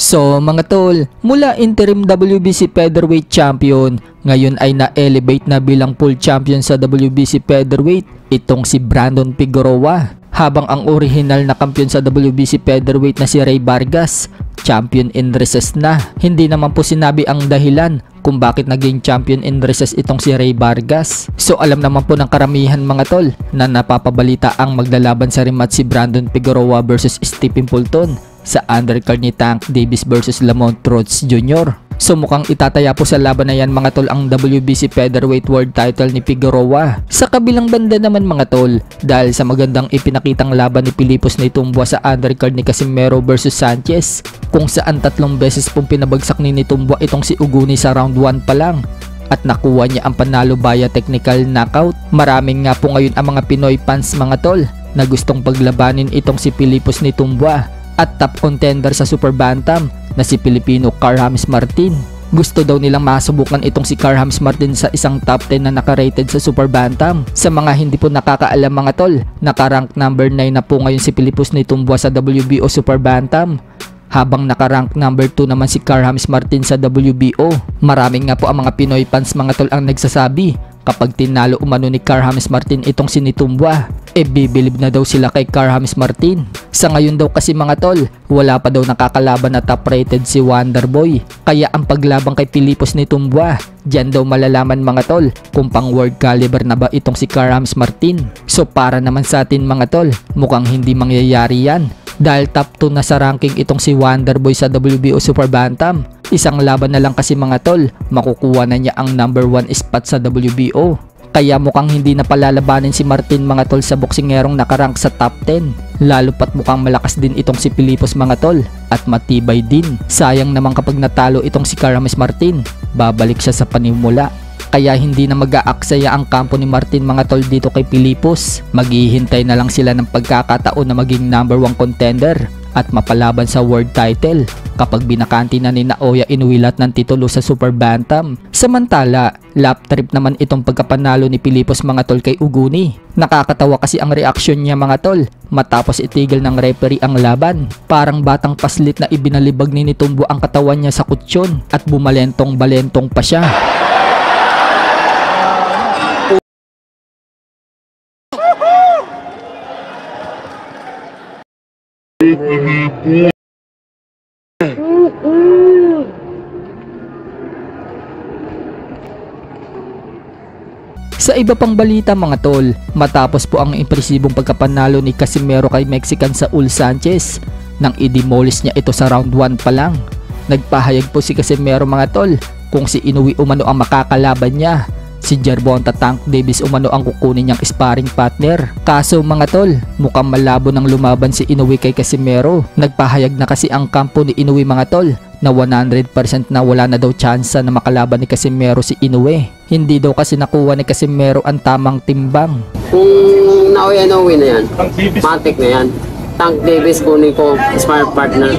So mga tol, mula interim WBC Featherweight Champion, ngayon ay na-elevate na bilang full champion sa WBC Featherweight itong si Brandon Figueroa. Habang ang original na kampiyon sa WBC Featherweight na si Rey Vargas, champion in recess na. Hindi naman po sinabi ang dahilan kung bakit naging champion in recess itong si Rey Vargas. So alam naman po ng karamihan mga tol na napapabalita ang maglalaban sa rematch si Brandon Figueroa versus Stephen Fulton sa undercard ni Tank Davis versus Lamont Rhodes Jr. So mukhang itataya po sa laban na yan mga tol ang WBC Featherweight World Title ni Figueroa. Sa kabilang banda naman mga tol, dahil sa magandang ipinakitang laban ni Pilipos Nitumboa sa undercard ni Casimero versus Sanchez, kung saan 3 beses pong pinabagsak ni Nitumboa itong si Uguni sa round 1 pa lang at nakuha niya ang panalo via technical knockout. Maraming nga po ngayon ang mga Pinoy fans mga tol na gustong paglabanin itong si Pilipos Nitumboa at top contender sa Super Bantam na si Pilipino Carl-James Martin. Gusto daw nilang masubukan itong si Carl-James Martin sa isang top 10 na nakarated sa Super Bantam. Sa mga hindi po nakakaalam mga tol, nakarank number 9 na po ngayon si Pilipos Nitumboa sa WBO Super Bantam, habang nakarank number 2 naman si Carl-James Martin sa WBO. Maraming nga po ang mga Pinoy fans mga tol ang nagsasabi kapag tinalo umano ni Carl-James Martin itong si Nitumboa, bibilib na daw sila kay Carl-James Martin. Sa ngayon daw kasi mga tol, wala pa daw nakakalaban na top rated si Wonderboy. Kaya ang paglabang kay Pilipos Nitumboa, dyan daw malalaman mga tol kung pang world caliber na ba itong si Carl-James Martin. So para naman sa atin mga tol, mukhang hindi mangyayari yan. Dahil top 2 na sa ranking itong si Wonderboy sa WBO Super Bantam. Isang laban na lang kasi mga tol, makukuha na niya ang number 1 spot sa WBO. Kaya mukhang hindi na palalabanin si Martin mga tol sa boksingerong nakarank sa top 10. Lalo pat mukhang malakas din itong si Pilipos mga tol at matibay din. Sayang naman kapag natalo itong si Carl-James Martin, babalik siya sa panimula. Kaya hindi na mag-aaksaya ang kampo ni Martin mga tol dito kay Pilipos. Maghihintay na lang sila ng pagkakataon na maging number 1 contender at mapalaban sa world title kapag binakanti na ni Naoya Inoue ng titulo sa Super Bantam. Samantala, lap trip naman itong pagkapanalo ni Pilipos mga tol kay Uguni. Nakakatawa kasi ang reaksyon niya mga tol matapos itigil ng referee ang laban. Parang batang paslit na ibinalibag ni Nitumboa ang katawan niya sa kutsyon at bumalentong-balentong pa siya. Sa iba pang balita mga tol, matapos po ang impresibong pagkapanalo ni Casimero kay Mexican Saul Sanchez nang i-demolish niya ito sa round 1 pa lang, nagpahayag po si Casimero mga tol kung si Inoue umano ang makakalaban niya. Si Gervonta Tank Davis umano ang kukunin niyang sparring partner. Kaso mga tol, mukhang malabo nang lumaban si Inoue kay Casimero. Nagpahayag na kasi ang kampo ni Inoue mga tol na 100% na wala na daw tsansa na makalaban ni Casimero si Inoue. Hindi daw kasi nakuha ni Casimero ang tamang timbang. Kung Naoya Inoue na yan, matik na yan. Tank Davis kunin ko sparring partner.